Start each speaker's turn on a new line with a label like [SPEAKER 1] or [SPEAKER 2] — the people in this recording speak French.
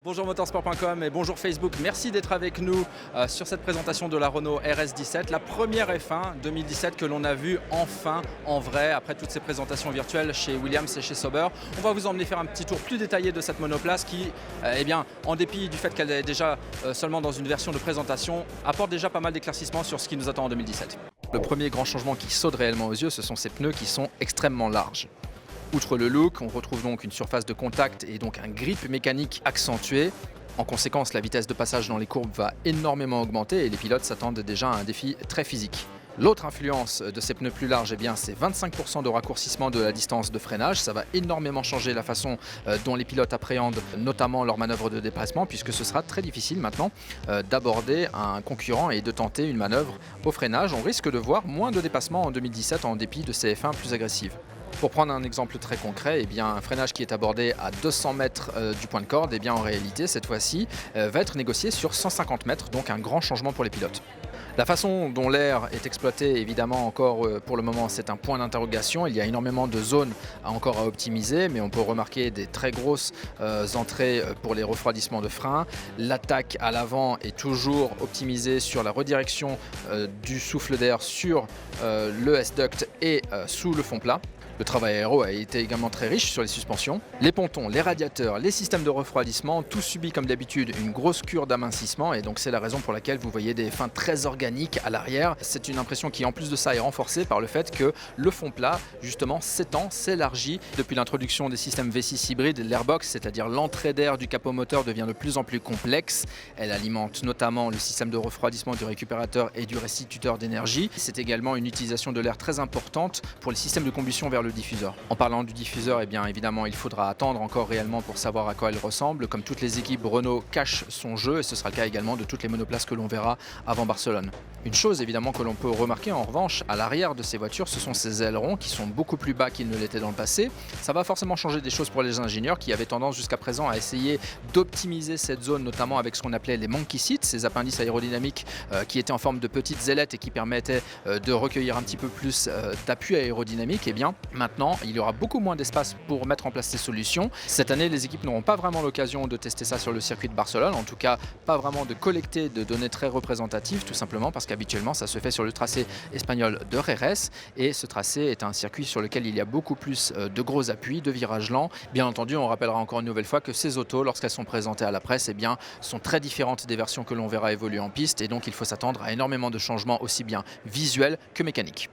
[SPEAKER 1] Bonjour motorsport.com et bonjour Facebook, merci d'être avec nous sur cette présentation de la Renault RS17, la première F1 2017 que l'on a vue enfin en vrai après toutes ces présentations virtuelles chez Williams et chez Sauber. On va vous emmener faire un petit tour plus détaillé de cette monoplace qui, en dépit du fait qu'elle est déjà seulement dans une version de présentation, apporte déjà pas mal d'éclaircissements sur ce qui nous attend en 2017. Le premier grand changement qui saute réellement aux yeux, ce sont ces pneus qui sont extrêmement larges. Outre le look, on retrouve donc une surface de contact et donc un grip mécanique accentué. En conséquence, la vitesse de passage dans les courbes va énormément augmenter et les pilotes s'attendent déjà à un défi très physique. L'autre influence de ces pneus plus larges, c'est 25% de raccourcissement de la distance de freinage. Ça va énormément changer la façon dont les pilotes appréhendent notamment leurs manœuvres de dépassement, puisque ce sera très difficile maintenant d'aborder un concurrent et de tenter une manœuvre au freinage. On risque de voir moins de dépassements en 2017 en dépit de ces F1 plus agressives. Pour prendre un exemple très concret, un freinage qui est abordé à 200 mètres du point de corde, en réalité, cette fois-ci, va être négocié sur 150 mètres, donc un grand changement pour les pilotes. La façon dont l'air est exploité, évidemment, encore pour le moment, c'est un point d'interrogation. Il y a énormément de zones encore à optimiser, mais on peut remarquer des très grosses entrées pour les refroidissements de frein. L'attaque à l'avant est toujours optimisée sur la redirection du souffle d'air sur le S-duct et sous le fond plat. Le travail aéro a été également très riche sur les suspensions. Les pontons, les radiateurs, les systèmes de refroidissement, tout subit comme d'habitude une grosse cure d'amincissement et donc c'est la raison pour laquelle vous voyez des fins très organiques à l'arrière. C'est une impression qui en plus de ça est renforcée par le fait que le fond plat justement s'étend, s'élargit. Depuis l'introduction des systèmes V6 hybrides, l'airbox, c'est-à-dire l'entrée d'air du capot moteur devient de plus en plus complexe. Elle alimente notamment le système de refroidissement du récupérateur et du restituteur d'énergie. C'est également une utilisation de l'air très importante pour les systèmes de combustion vers le diffuseur. En parlant du diffuseur, évidemment, il faudra attendre encore réellement pour savoir à quoi il ressemble. Comme toutes les équipes, Renault cache son jeu et ce sera le cas également de toutes les monoplaces que l'on verra avant Barcelone. Une chose évidemment que l'on peut remarquer en revanche à l'arrière de ces voitures, ce sont ces ailerons qui sont beaucoup plus bas qu'ils ne l'étaient dans le passé. Ça va forcément changer des choses pour les ingénieurs qui avaient tendance jusqu'à présent à essayer d'optimiser cette zone, notamment avec ce qu'on appelait les monkey seats, ces appendices aérodynamiques qui étaient en forme de petites ailettes et qui permettaient de recueillir un petit peu plus d'appui aérodynamique. Maintenant, il y aura beaucoup moins d'espace pour mettre en place ces solutions. Cette année, les équipes n'auront pas vraiment l'occasion de tester ça sur le circuit de Barcelone, en tout cas pas vraiment de collecter de données très représentatives, tout simplement parce qu'habituellement ça se fait sur le tracé espagnol de Jerez et ce tracé est un circuit sur lequel il y a beaucoup plus de gros appuis, de virages lents. Bien entendu, on rappellera encore une nouvelle fois que ces autos, lorsqu'elles sont présentées à la presse, sont très différentes des versions que l'on verra évoluer en piste et donc il faut s'attendre à énormément de changements aussi bien visuels que mécaniques.